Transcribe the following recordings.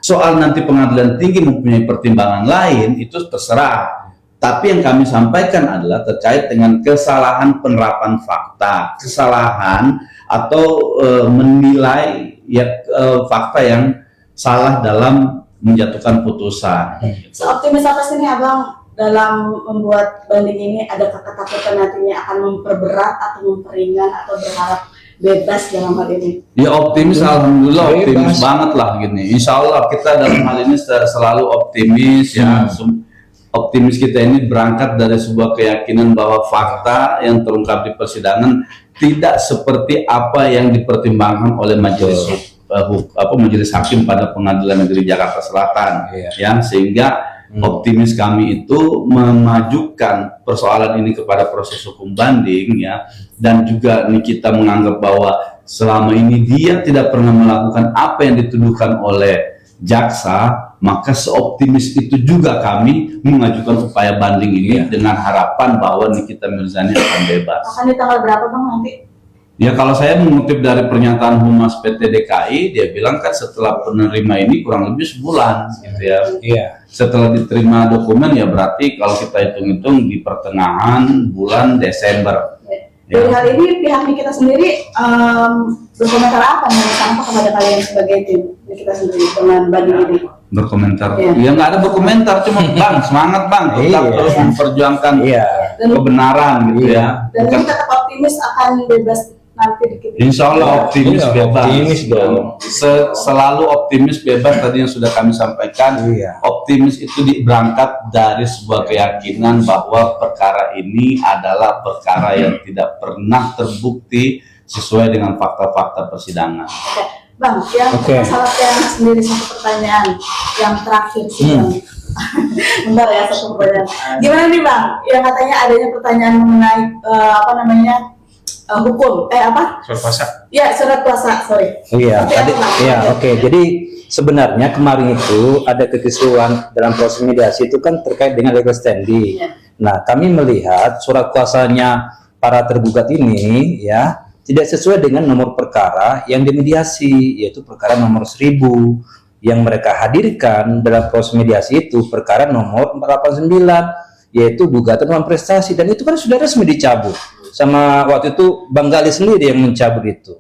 Soal nanti pengadilan tinggi mempunyai pertimbangan lain, itu terserah. Tapi yang kami sampaikan adalah terkait dengan kesalahan penerapan fakta, kesalahan atau menilai fakta yang salah dalam menjatuhkan putusan. Seoptimis apa sih nih Abang dalam membuat banding ini? Adakah ketakutan nantinya akan memperberat atau memperingan atau berharap bebas dalam hal ini? Ya optimis, alhamdulillah optimis banget lah gini. Insya Allah kita dalam hal ini selalu optimis ya. Optimis kita ini berangkat dari sebuah keyakinan bahwa fakta yang terungkap di persidangan tidak seperti apa yang dipertimbangkan oleh majelis majelis hakim pada Pengadilan Negeri Jakarta Selatan, ya, sehingga optimis kami itu memajukan persoalan ini kepada proses hukum banding, ya, dan juga ini kita menganggap bahwa selama ini dia tidak pernah melakukan apa yang dituduhkan oleh jaksa, maka seoptimis itu juga kami mengajukan upaya banding ini dengan harapan bahwa Nikita Mirzani akan bebas. Akan di tanggal berapa Bang nanti? Ya kalau saya mengutip dari pernyataan Humas PT DKI, dia bilang kan setelah penerima ini kurang lebih sebulan, gitu ya. Setelah diterima dokumen ya berarti kalau kita hitung-hitung di pertengahan bulan Desember. Dari hal ini pihak Nikita sendiri berkomentar apa kepada kalian sebagai tim Nikita sendiri dengan banding ini? Berkomentar, ya nggak ada berkomentar, cuma bang semangat bang, tetap terus memperjuangkan kebenaran gitu ya. Dan ini tetap optimis akan bebas nanti dikit. Insya Allah optimis bebas. Optimis dong. Selalu optimis bebas tadi yang sudah kami sampaikan. Optimis itu berangkat dari sebuah keyakinan bahwa perkara ini adalah perkara yang tidak pernah terbukti sesuai dengan fakta-fakta persidangan. Bang, yang masalah yang sendiri satu pertanyaan yang terakhir sih Bang. Bentar ya, satu pertanyaan. Gimana nih Bang? Yang katanya adanya pertanyaan mengenai hukum, surat kuasa. Ya, surat kuasa, sorry. Jadi sebenarnya kemarin itu ada kekisruhan dalam proses mediasi itu kan terkait dengan legal standing. Nah, kami melihat surat kuasanya para tergugat ini ya tidak sesuai dengan nomor perkara yang dimediasi, yaitu perkara nomor 1000 yang mereka hadirkan dalam proses mediasi itu perkara nomor 489, yaitu gugatan uang prestasi, dan itu kan sudah resmi dicabut sama waktu itu Bang Gali sendiri yang mencabut itu.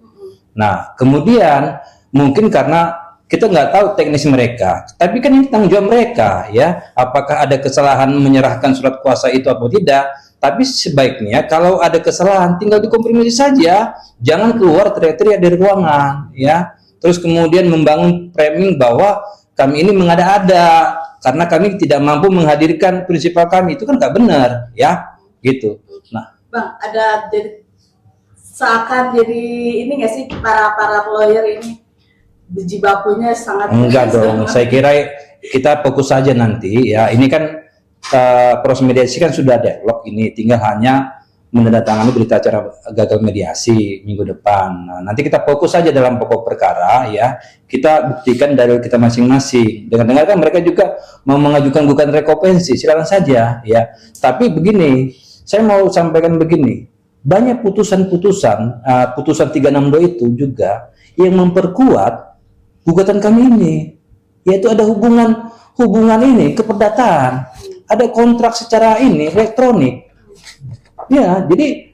Nah kemudian mungkin karena kita nggak tahu teknis mereka, tapi kan ini tanggung jawab mereka ya, apakah ada kesalahan menyerahkan surat kuasa itu atau tidak. Tapi sebaiknya kalau ada kesalahan tinggal dikonfirmasi saja, jangan keluar teriak-teriak dari ruangan ya. Terus kemudian membangun framing bahwa kami ini mengada-ada karena kami tidak mampu menghadirkan prinsipal kami, itu kan nggak benar ya, gitu. Nah, Bang, ada seakan jadi ini nggak sih para lawyer ini berjibakunya sangat enggak dong. Saya kira kita fokus saja nanti ya. Ini kan proses mediasi kan sudah deadlock, ini tinggal hanya menandatangani berita acara gagal mediasi minggu depan. Nah, nanti kita fokus saja dalam pokok perkara ya. Kita buktikan dalil kita masing-masing. Dengar-dengar kan mereka juga mau mengajukan gugatan rekompensi, silakan saja ya. Tapi begini, saya mau sampaikan begini. Banyak putusan 362 itu juga yang memperkuat gugatan kami ini, yaitu ada hubungan ini keperdataan. Ada kontrak secara ini elektronik ya. Jadi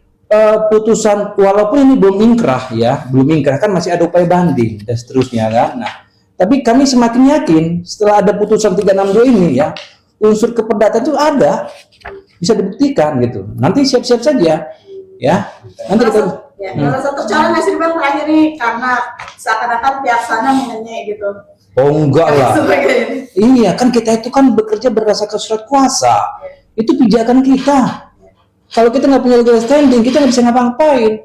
putusan walaupun ini belum ingkrah kan masih ada upaya banding dan seterusnya kan. Nah, tapi kami semakin yakin setelah ada putusan 362 ini ya, unsur keperdataan itu ada, bisa dibuktikan gitu. Nanti siap-siap saja ya. Nanti kita salah satu cara ngasih Bang terakhir nih, karena seakan-akan pihak sana mengenai gitu. Oh enggak lah. Iya kan, kita itu kan bekerja berdasarkan surat kuasa. Itu pijakan kita. Kalau kita nggak punya legal standing, kita nggak bisa ngapa-ngapain.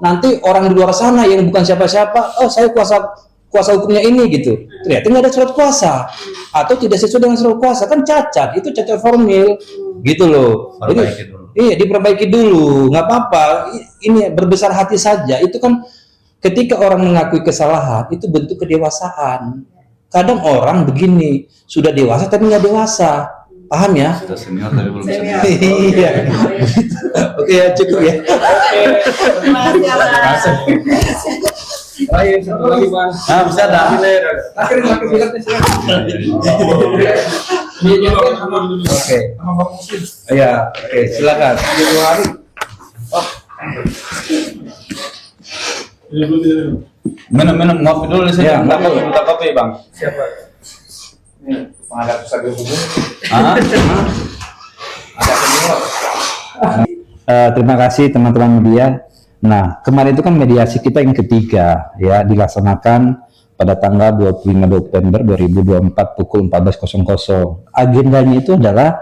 Nanti orang di luar sana yang bukan siapa-siapa, oh saya kuasa hukumnya ini gitu. Ternyata nggak ada surat kuasa atau tidak sesuai dengan surat kuasa, kan cacat. Itu cacat formil gitu loh. Jadi, iya diperbaiki dulu, nggak apa-apa. Ini berbesar hati saja. Itu kan ketika orang mengakui kesalahan itu bentuk kedewasaan. Kadang orang begini sudah dewasa tapi nggak dewasa, paham ya? Sudah senior tapi belum senior. Iya. Oke ya, cukup ya. Terima kasih. Ayo, satu lagi bang. Nah, bisa dah. Akhirnya pakai biletnya silakan. Iya, juga sama. Oke. Sama Bang Muslim. Iya, oke, silakan. Ada 2 hari. Minum ngopi dulu di sini. Ya, Minta ngopi. kopi, minta kopi, Bang. Siapa? Ini pengadap pusat hukum. Ah? Ada senior. Terima kasih teman-teman media. Nah, kemarin itu kan mediasi kita yang ketiga ya, dilaksanakan pada tanggal 25 November 2024 pukul 14.00. Agendanya itu adalah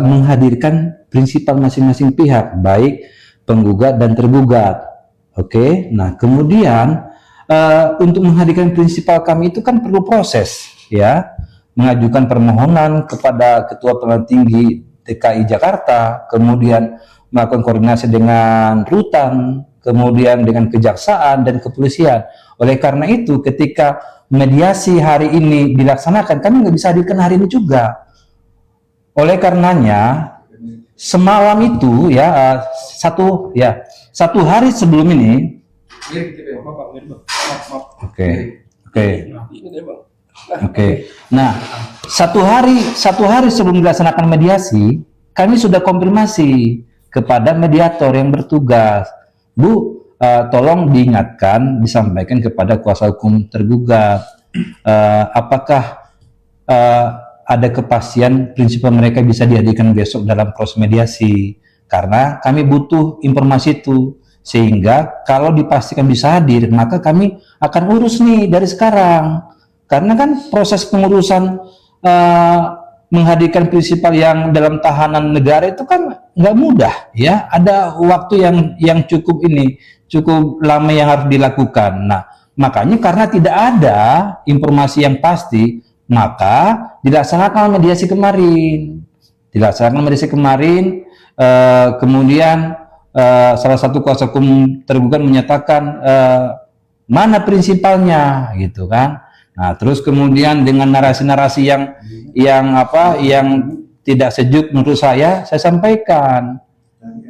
menghadirkan prinsipal masing-masing pihak, baik penggugat dan tergugat. Oke, nah kemudian untuk menghadirkan prinsipal kami itu kan perlu proses ya, mengajukan permohonan kepada Ketua Pengadilan Tinggi DKI Jakarta, kemudian melakukan koordinasi dengan rutan, kemudian dengan kejaksaan dan kepolisian. Oleh karena itu, ketika mediasi hari ini dilaksanakan, kami nggak bisa hadirkan hari ini juga. Oleh karenanya, semalam itu ya satu hari sebelum ini. Oke. Nah, satu hari sebelum dilaksanakan mediasi, kami sudah konfirmasi kepada mediator yang bertugas, Bu, tolong diingatkan, disampaikan kepada kuasa hukum tergugat, apakah ada kepastian prinsipal mereka bisa dihadirkan besok dalam proses mediasi, karena kami butuh informasi itu, sehingga kalau dipastikan bisa hadir, maka kami akan urus nih dari sekarang, karena kan proses pengurusan menghadirkan prinsipal yang dalam tahanan negara itu kan nggak mudah ya, ada waktu yang cukup lama yang harus dilakukan. Nah, makanya karena tidak ada informasi yang pasti, maka dilaksanakan mediasi kemarin. Kemudian salah satu kuasa hukum tergugat menyatakan mana prinsipalnya gitu kan. Nah, terus kemudian dengan narasi-narasi yang tidak sejuk menurut saya sampaikan,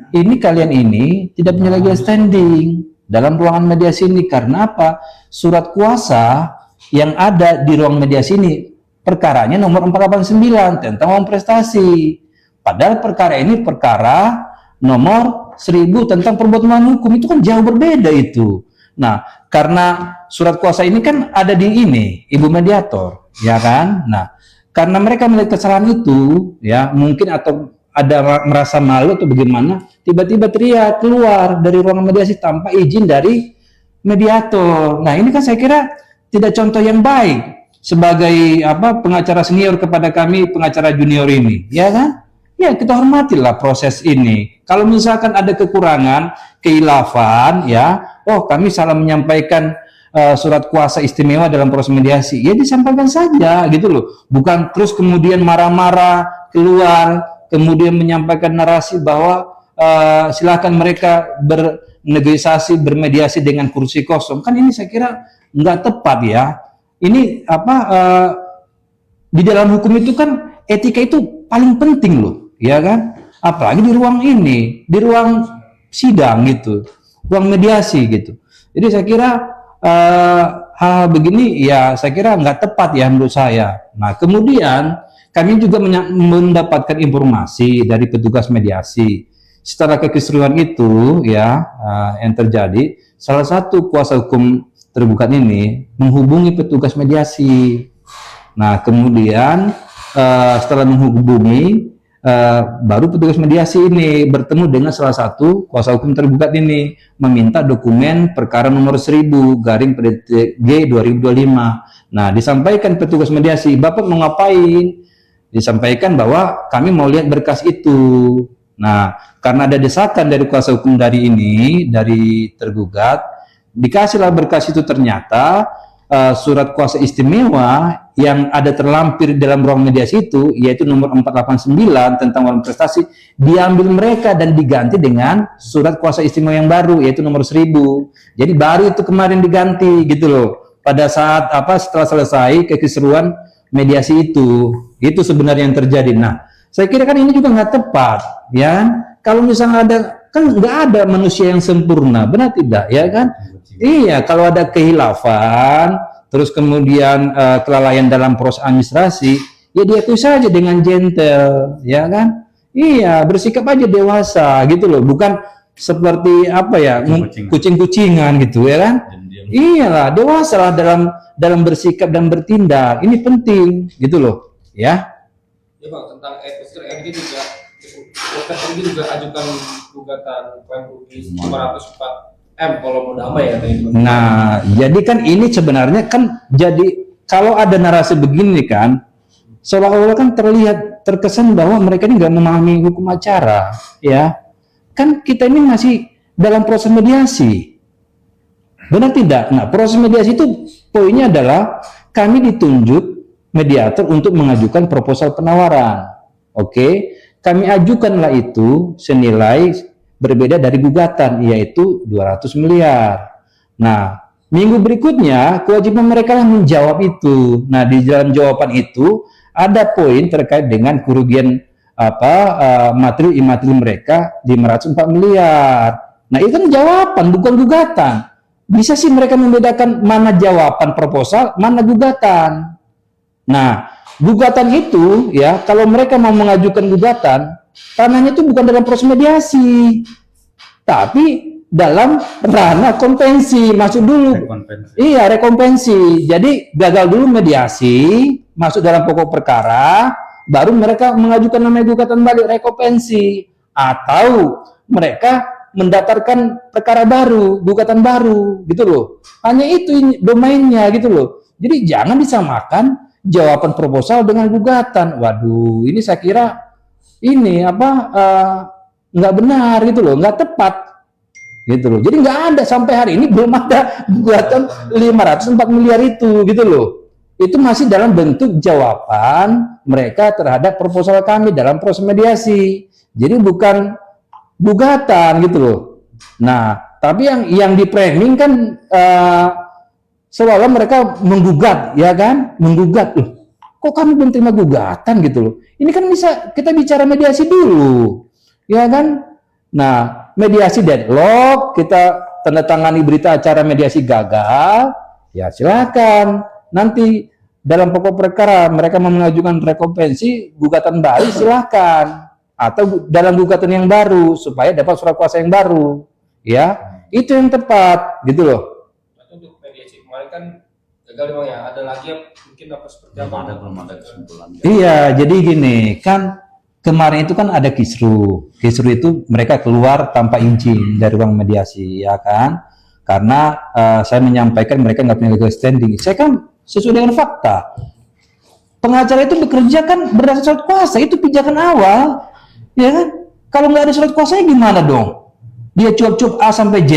ini kalian ini tidak punya legal standing dalam ruangan mediasi ini. Karena apa? Surat kuasa yang ada di ruang mediasi ini perkaranya nomor 489 tentang uang prestasi. Padahal perkara ini perkara nomor 1000 tentang perbuatan hukum, itu kan jauh berbeda itu. Nah, karena surat kuasa ini kan ada di ini, Ibu Mediator, ya kan? Nah, karena mereka melihat kesalahan itu, ya mungkin atau ada merasa malu atau bagaimana, tiba-tiba teriak keluar dari ruangan mediasi tanpa izin dari mediator. Nah, ini kan saya kira tidak contoh yang baik sebagai pengacara senior kepada kami pengacara junior ini, ya kan? Ya, kita hormatilah proses ini. Kalau misalkan ada kekurangan, keilafan, ya, kami salah menyampaikan surat kuasa istimewa dalam proses mediasi, ya disampaikan saja, gitu loh. Bukan terus kemudian marah-marah keluar, kemudian menyampaikan narasi bahwa silakan mereka bernegosiasi, bermediasi dengan kursi kosong. Kan ini saya kira nggak tepat ya. Ini di dalam hukum itu kan etika itu paling penting loh. Ya kan, apalagi di ruang ini, di ruang sidang gitu, ruang mediasi gitu. Jadi saya kira hal begini ya saya kira nggak tepat ya menurut saya. Nah, kemudian kami juga mendapatkan informasi dari petugas mediasi. Setelah kekisruhan itu ya yang terjadi, salah satu kuasa hukum tergugat ini menghubungi petugas mediasi. Nah, kemudian setelah menghubungi, baru petugas mediasi ini bertemu dengan salah satu kuasa hukum tergugat ini, meminta dokumen perkara nomor 1000/PDTG 2025. Nah, disampaikan petugas mediasi, Bapak mau ngapain? Disampaikan bahwa kami mau lihat berkas itu. Nah, karena ada desakan dari kuasa hukum dari tergugat, dikasihlah berkas itu. Ternyata surat kuasa istimewa yang ada terlampir dalam ruang mediasi itu, yaitu nomor 489 tentang uang prestasi, diambil mereka dan diganti dengan surat kuasa istimewa yang baru, yaitu nomor 1000. Jadi baru itu kemarin diganti gitu loh, pada saat setelah selesai kekisruhan mediasi itu sebenarnya yang terjadi. Nah, saya kira kan ini juga nggak tepat ya. Kalau misalnya ada, kan nggak ada manusia yang sempurna, benar tidak ya kan? Iya, kalau ada kehilafan, terus kemudian kelalaian dalam proses administrasi, ya diakui saja dengan gentle, ya kan? Iya, bersikap aja dewasa gitu loh, bukan seperti apa ya, kucing-kucingan gitu ya kan? Diam-diam. Iyalah, dewasa lah dalam bersikap dan bertindak. Ini penting gitu loh, ya. Ya Bang, tentang Dr. RG juga, Dr. RG juga ajukan gugatan klaim rugi 504 M kalau mau damai ya tadi. Nah, jadi kan ini sebenarnya kan jadi kalau ada narasi begini kan, seolah-olah kan terkesan bahwa mereka ini nggak memahami hukum acara, ya. Kan kita ini masih dalam proses mediasi, benar tidak? Nah, proses mediasi itu poinnya adalah kami ditunjuk mediator untuk mengajukan proposal penawaran. Oke, kami ajukanlah itu senilai berbeda dari gugatan, yaitu 200 miliar. Nah, minggu berikutnya kewajiban mereka lah menjawab itu. Nah, di dalam jawaban itu ada poin terkait dengan kerugian materi imaterial mereka 504 miliar. Nah, itu kan jawaban bukan gugatan. Bisa sih mereka membedakan mana jawaban proposal, mana gugatan. Nah, gugatan itu ya, kalau mereka mau mengajukan gugatan, ranahnya itu bukan dalam proses mediasi, tapi dalam ranah kompensi, masuk dulu. Iya, rekompensi. Jadi gagal dulu mediasi, masuk dalam pokok perkara, baru mereka mengajukan namanya gugatan balik rekompensi, atau mereka mendaftarkan perkara baru, gugatan baru, gitu loh. Hanya itu domainnya, gitu loh. Jadi jangan disamakan jawaban proposal dengan gugatan. Waduh, ini saya kira ini nggak benar gitu loh, nggak tepat gitu loh. Jadi nggak ada sampai hari ini belum ada gugatan 504 miliar itu gitu loh. Itu masih dalam bentuk jawaban mereka terhadap proposal kami dalam proses mediasi. Jadi bukan gugatan gitu loh. Nah, tapi yang di framing kan seolah-olah mereka menggugat, ya kan? Menggugat loh. Kok kami belum terima gugatan gitu loh. Ini kan bisa kita bicara mediasi dulu. Ya kan? Nah, mediasi deadlock, kita tanda tangani berita acara mediasi gagal, ya silakan. Nanti dalam pokok perkara mereka mau mengajukan rekompensi, gugatan baru silakan. Atau dalam gugatan yang baru supaya dapat surat kuasa yang baru. Ya, itu yang tepat gitu loh. Untuk mediasi kemarin kan gagal Bang ya. Ada lagi yang mungkin apa seperti apa? Belum ada kesimpulan. Iya, jadi gini, kan kemarin itu kan ada kisru. Kisru itu mereka keluar tanpa izin dari ruang mediasi, ya kan? Karena saya menyampaikan mereka nggak punya legal standing. Saya kan sesuai dengan fakta. Pengacara itu bekerja kan berdasarkan surat kuasa, itu pijakan awal, ya kan? Kalau nggak ada surat kuasanya gimana dong? Dia cuap-cuap A sampai Z.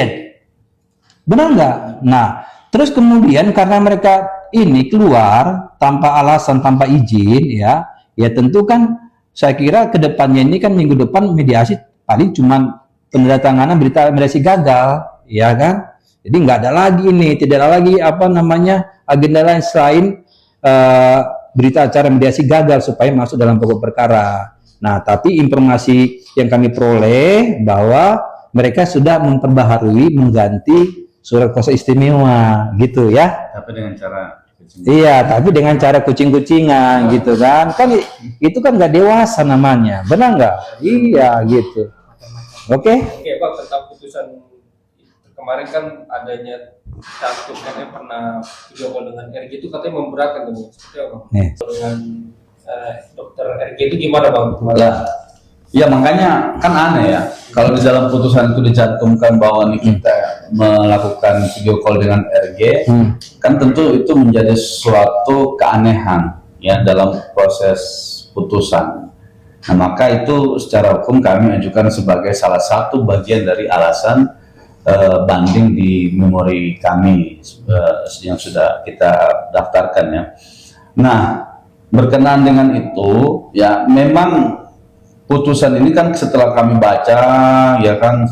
Benar nggak? Nah, terus kemudian karena mereka ini keluar tanpa alasan, tanpa izin, ya tentu kan saya kira kedepannya ini kan minggu depan mediasi paling cuma penandatanganan berita mediasi gagal, ya kan? Jadi nggak ada lagi ini, tidak ada lagi agenda lain selain berita acara mediasi gagal supaya masuk dalam pokok perkara. Nah, tapi informasi yang kami peroleh bahwa mereka sudah memperbaharui mengganti surat kuasa istimewa gitu ya. Tapi dengan cara Iya, tapi dengan cara kucing-kucingan gitu kan. Kan itu kan nggak dewasa namanya. Benar nggak? Iya gitu. Oke? Oke Bang, tentang putusan kemarin kan adanya satu katanya pernah video call dengan RG itu katanya memberatkan dengan seperti apa Bang? Dengan dokter RG itu gimana Bang? Ya makanya kan aneh ya, kalau di dalam putusan itu dicantumkan bahwa nih kita melakukan video call dengan RG, kan tentu itu menjadi suatu keanehan ya dalam proses putusan. Nah, maka itu secara hukum kami ajukan sebagai salah satu bagian dari alasan banding di memori kami yang sudah kita daftarkan ya. Nah, berkenaan dengan itu ya memang putusan ini kan setelah kami baca ya kan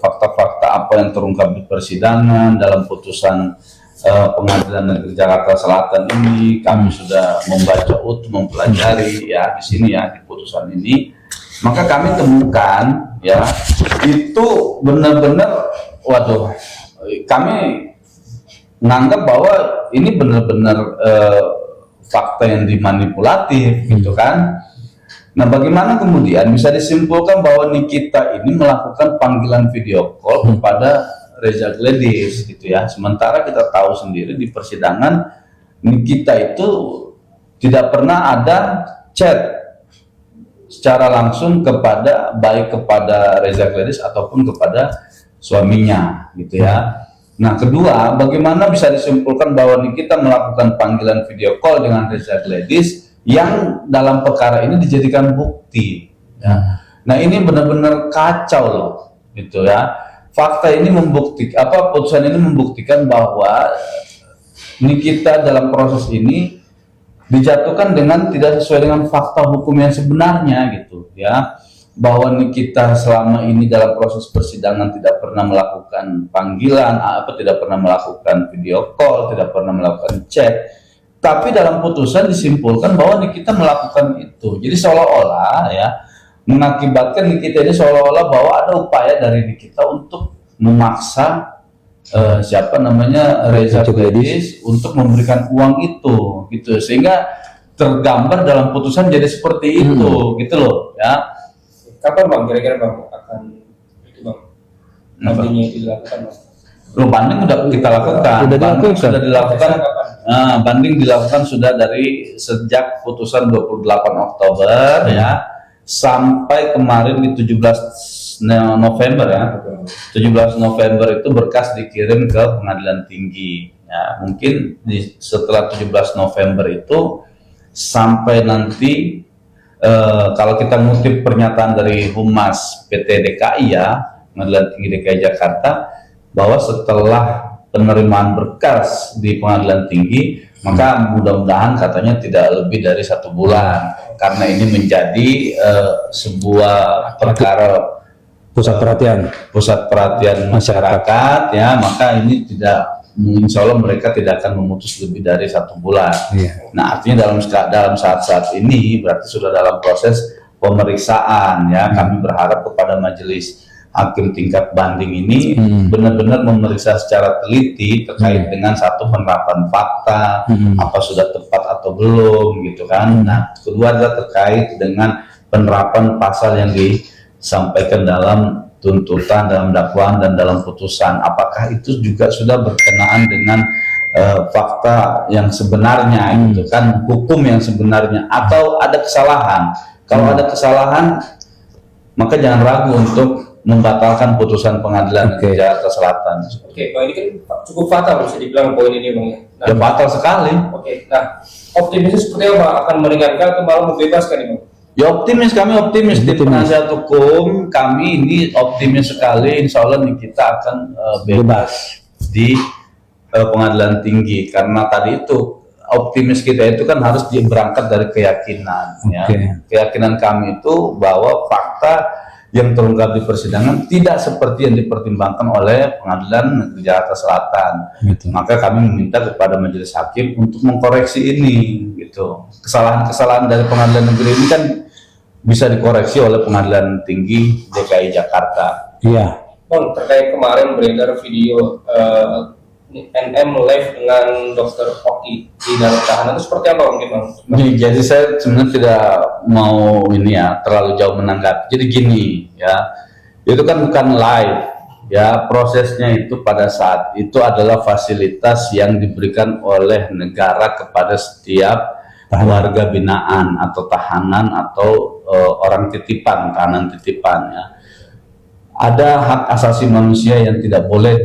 fakta-fakta apa yang terungkap di persidangan dalam putusan Pengadilan Negeri Jakarta Selatan ini, kami sudah membaca utuh, mempelajari ya di sini ya di putusan ini, maka kami temukan ya itu benar-benar waduh, kami menganggap bahwa ini benar-benar fakta yang dimanipulatif gitu kan. Nah, bagaimana kemudian bisa disimpulkan bahwa Nikita ini melakukan panggilan video call kepada Reza Gledis gitu ya. Sementara kita tahu sendiri di persidangan Nikita itu tidak pernah ada chat secara langsung kepada baik kepada Reza Gledis ataupun kepada suaminya gitu ya. Nah, kedua, bagaimana bisa disimpulkan bahwa Nikita melakukan panggilan video call dengan Reza Gledis yang dalam perkara ini dijadikan bukti ya. Nah, ini benar-benar kacau loh gitu ya. Fakta ini membuktikan putusan ini membuktikan bahwa Nikita dalam proses ini dijatuhkan dengan tidak sesuai dengan fakta hukum yang sebenarnya gitu ya. Bahwa Nikita selama ini dalam proses persidangan tidak pernah melakukan panggilan, tidak pernah melakukan video call, tidak pernah melakukan chat. Tapi dalam putusan disimpulkan bahwa Nikita melakukan itu. Jadi seolah-olah ya mengakibatkan Nikita ini seolah-olah bahwa ada upaya dari Nikita untuk memaksa Reza Gledis untuk memberikan uang itu gitu, sehingga tergambar dalam putusan jadi seperti itu gitu loh ya. Kapan Bang kira-kira Bang akan itu Bang bandingnya itu dilakukan Bang? Banding udah kita lakukan. Sudah dilakukan. Nah, banding dilakukan sudah dari sejak putusan 28 Oktober ya sampai kemarin di 17 November ya. 17 November itu berkas dikirim ke Pengadilan Tinggi. Ya, mungkin setelah 17 November itu sampai nanti kalau kita ngutip pernyataan dari Humas PT DKI ya, Pengadilan Tinggi DKI Jakarta, bahwa setelah penerimaan berkas di Pengadilan Tinggi, maka mudah-mudahan katanya tidak lebih dari 1 bulan, karena ini menjadi sebuah perkara pusat perhatian masyarakat ya, maka ini tidak, insya Allah mereka tidak akan memutus lebih dari 1 bulan. Nah, artinya dalam saat-saat ini berarti sudah dalam proses pemeriksaan ya. Kami berharap kepada majelis hakim tingkat banding ini benar-benar memeriksa secara teliti terkait dengan satu penerapan fakta, apa sudah tepat atau belum gitu kan. Nah, kedua adalah terkait dengan penerapan pasal yang disampaikan dalam tuntutan, dalam dakwaan dan dalam putusan, apakah itu juga sudah berkenaan dengan fakta yang sebenarnya gitu kan, hukum yang sebenarnya, atau ada kesalahan. Kalau ada kesalahan, maka jangan ragu untuk membatalkan putusan Pengadilan Negeri Jakarta Selatan. Oke, Bang, ini kan cukup fatal bisa dibilang poin ini Bang ya. Nah, fatal sekali. Oke, nah optimisnya seperti apa? Akan meringankan atau malah membebaskan ini Bang? Ya optimis, kami optimis di penasihat hukum, kami ini optimis sekali, insya Allah kita akan bebas di Pengadilan Tinggi, karena tadi itu optimis kita itu kan harus berangkat dari keyakinan ya. Keyakinan kami itu bahwa fakta yang terungkap di persidangan tidak seperti yang dipertimbangkan oleh Pengadilan Negeri Jakarta Selatan. Maka kami meminta kepada majelis hakim untuk mengkoreksi ini gitu. Kesalahan-kesalahan dari Pengadilan Negeri ini kan bisa dikoreksi oleh Pengadilan Tinggi DKI Jakarta. Iya. Bang, terkait kemarin beredar video NM live dengan Dr. Oki di dalam tahanan, itu seperti apa mungkin Bang? Jadi saya sebenarnya tidak mau ini ya terlalu jauh menanggapi. Jadi gini ya, itu kan bukan live ya, prosesnya itu pada saat itu adalah fasilitas yang diberikan oleh negara kepada setiap warga binaan atau tahanan atau orang titipan, tahanan titipan ya. Ada hak asasi manusia yang tidak boleh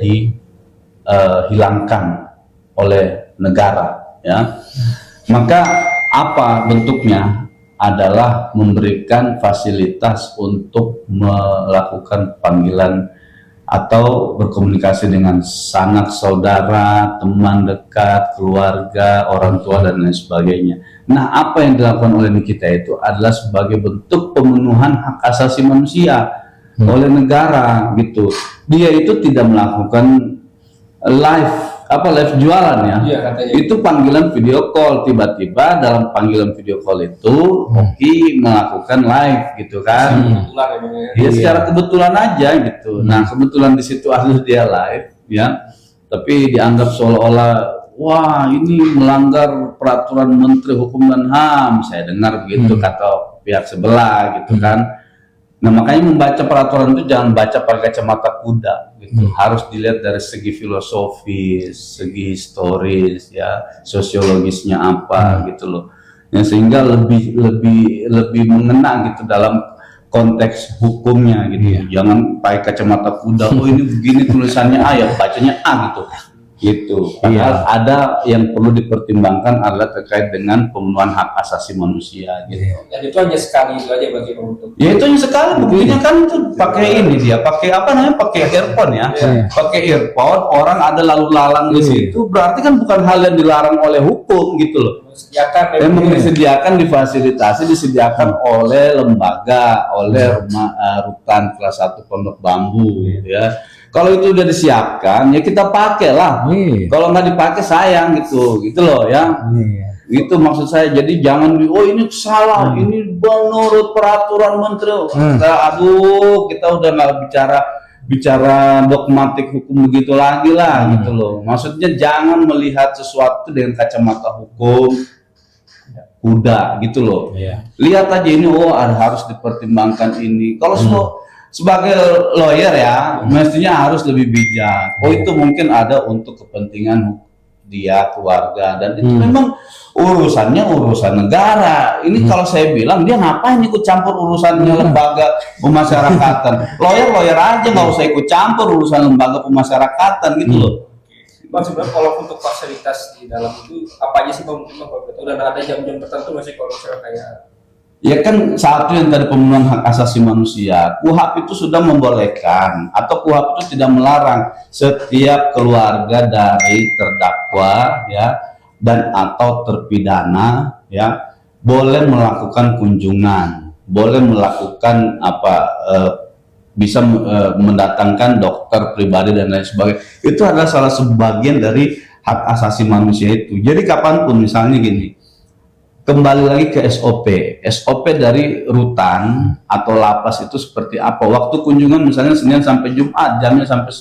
dihilangkan oleh negara ya. Maka apa bentuknya adalah memberikan fasilitas untuk melakukan panggilan atau berkomunikasi dengan sanak saudara, teman dekat, keluarga, orang tua dan lain sebagainya. Nah, apa yang dilakukan oleh Nikita itu adalah sebagai bentuk pemenuhan hak asasi manusia oleh negara gitu. Dia itu tidak melakukan live jualan ya. Iya, katanya. Itu panggilan video call, tiba-tiba dalam panggilan video call itu Oki melakukan live gitu kan. Kebetulan ya Bang ya. Dia secara kebetulan aja gitu. Nah, kebetulan di situ harus dia live ya. tapi dianggap seolah-olah wah ini melanggar peraturan Menteri Hukum dan HAM, saya dengar begitu kata pihak sebelah gitu kan. Nah makanya membaca peraturan itu jangan baca pakai kacamata kuda gitu, harus dilihat dari segi filosofis, segi historis ya, sosiologisnya apa gitu loh, ya, sehingga lebih mengena gitu dalam konteks hukumnya gitu. Jangan pakai kacamata kuda, oh ini begini tulisannya A ya bacanya A gitu. Padahal ada yang perlu dipertimbangkan adalah terkait dengan pemenuhan hak asasi manusia gitu. Dan itu hanya sekali itu aja bagi penuntut. Ya itu hanya sekali, buktinya kan itu pakai ini dia, pakai apa namanya, pakai earphone ya, pakai earphone, orang ada lalu lalang di situ, berarti kan bukan hal yang dilarang oleh hukum gitu loh. Memang disediakan, difasilitasi, disediakan oleh lembaga, oleh rutan kelas 1 Pondok Bambu ya. Kalau itu udah disiapkan ya kita pakai lah. Kalau nggak dipakai sayang gitu loh ya. Itu maksud saya. Jadi jangan oh ini salah, ini menurut peraturan menteri. Kita udah nggak bicara dogmatik hukum begitu lagi lah gitu loh. Maksudnya jangan melihat sesuatu dengan kacamata hukum kuda gitu loh. Lihat aja ini harus dipertimbangkan ini. Kalau sebagai lawyer ya, mestinya harus lebih bijak. Oh itu mungkin ada untuk kepentingan dia, keluarga, dan itu memang urusannya urusan negara. Ini kalau saya bilang dia ngapain ikut campur urusannya lembaga pemasyarakatan? Lawyer aja nggak usah ikut campur urusan lembaga pemasyarakatan gitu loh. Bang, sebenarnya kalau untuk fasilitas di dalam itu apa aja sih Bang? Kalau kita udah ada jam-jam tertentu masih kalau misalnya kayak ya kan satu yang dari pemenuhan hak asasi manusia, KUHP itu sudah membolehkan atau KUHP itu tidak melarang setiap keluarga dari terdakwa ya dan atau terpidana ya boleh melakukan kunjungan, boleh melakukan bisa mendatangkan dokter pribadi dan lain sebagainya. Itu adalah salah sebagian dari hak asasi manusia itu. Jadi kapanpun misalnya gini, kembali lagi ke SOP dari rutan atau lapas itu seperti apa? Waktu kunjungan misalnya Senin sampai Jumat, jamnya sampai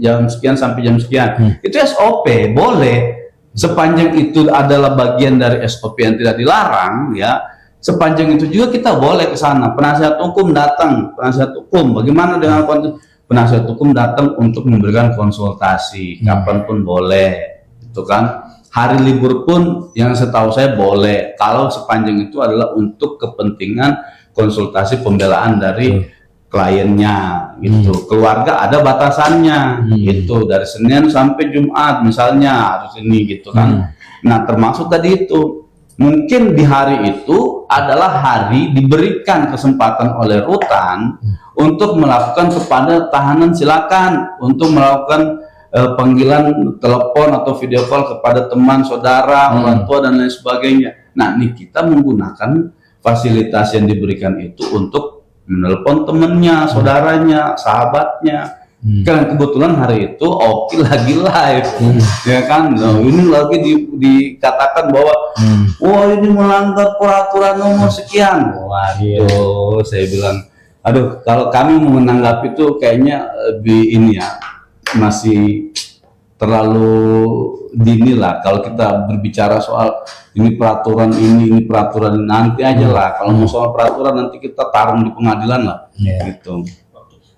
jam sekian sampai jam sekian. Itu SOP, boleh. Sepanjang itu adalah bagian dari SOP yang tidak dilarang, ya. Sepanjang itu juga kita boleh ke sana. Penasihat hukum datang, penasihat hukum. Bagaimana dengan penasihat hukum datang untuk memberikan konsultasi, kapanpun boleh, itu kan. Hari libur pun yang setahu saya boleh kalau sepanjang itu adalah untuk kepentingan konsultasi pembelaan dari kliennya gitu. Keluarga ada batasannya gitu, dari Senin sampai Jumat misalnya harus ini gitu kan. Nah termasuk tadi itu mungkin di hari itu adalah hari diberikan kesempatan oleh rutan untuk melakukan kepada tahanan silakan untuk melakukan panggilan telepon atau video call kepada teman, saudara, orang tua dan lain sebagainya. Nah, ini kita menggunakan fasilitas yang diberikan itu untuk menelpon temannya, saudaranya, sahabatnya. Kan kebetulan hari itu Oki lagi live, ya kan? Nah, ini lagi dikatakan bahwa, wah ini melanggar peraturan nomor sekian. Waduh, saya bilang, aduh, kalau kami menanggapi itu kayaknya lebih ini ya. Masih terlalu dini lah kalau kita berbicara soal ini peraturan ini peraturan nanti aja lah. Kalau mau soal peraturan nanti kita tarung di pengadilan lah gitu.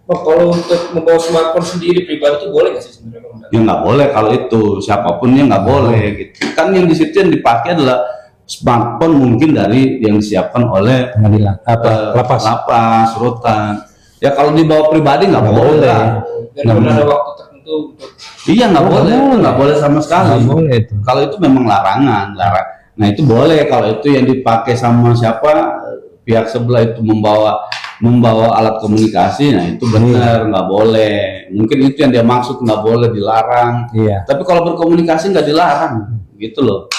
Oh, kalau untuk membawa smartphone sendiri pribadi itu boleh nggak sih sebenarnya? Ya nggak boleh kalau itu, siapapun ya nggak boleh gitu. Kan yang di situ yang dipakai adalah smartphone mungkin dari yang disiapkan oleh pengadilan lapas, rutan. Ya kalau dibawa pribadi nggak boleh. Dan ada waktu tertentu untuk iya nggak boleh sama sekali. Kalau itu memang larangan. Nah itu boleh kalau itu yang dipakai sama siapa pihak sebelah itu membawa alat komunikasi. Nah itu benar nggak boleh. Mungkin itu yang dia maksud nggak boleh, dilarang. Tapi kalau berkomunikasi nggak dilarang gitu loh.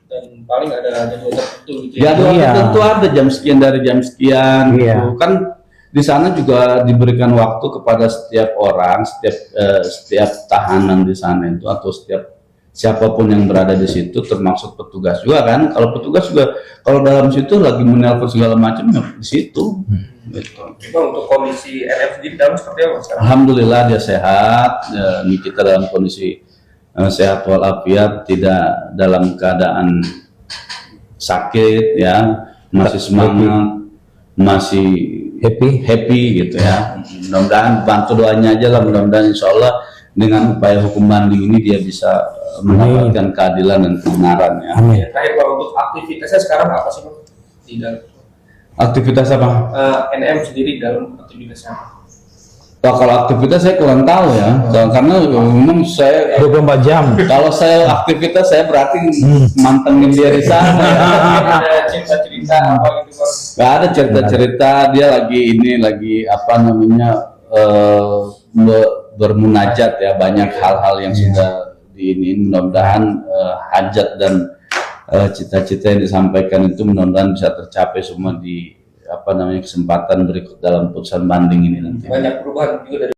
Dan paling ada jadwal tertentu gitu. Jadwal tertentu ada jam sekian dari jam sekian. Gitu. Kan di sana juga diberikan waktu kepada setiap orang, setiap tahanan di sana itu atau setiap siapapun yang berada di situ, termasuk petugas juga kan. Kalau petugas juga kalau dalam situ lagi menelpon segala macam ya di situ. Gitu. Untuk kondisi NF di dalam seperti apa sekarang? Alhamdulillah dia sehat. Ini kita dalam kondisi sehat walafiat, tidak dalam keadaan sakit ya, masih semangat, masih happy gitu ya. Mudah-mudahan bantu doanya aja lah, mudah-mudahan insya Allah dengan upaya hukum banding ini dia bisa mendapatkan keadilan dan kebenaran ya. Amin. Terakhir Bang, untuk aktivitasnya sekarang apa sih Bang? Di dalam Aktivitas apa? NM sendiri dalam aktivitasnya. Wah, kalau aktivitas saya kurang tahu ya, karena memang saya 24 jam. kalau saya aktivitas saya berarti mantengin dia di sana ya. Ada cerita-cerita apa gitu Bang? Gak ada cerita-cerita dia lagi apa namanya bermunajat ya, banyak hal-hal yang sudah diinin. Mudah-mudahan hajat dan cita-cita yang disampaikan itu mudah-mudahan bisa tercapai semua di apa namanya kesempatan berikut dalam putusan banding ini nanti. Banyak perubahan juga dari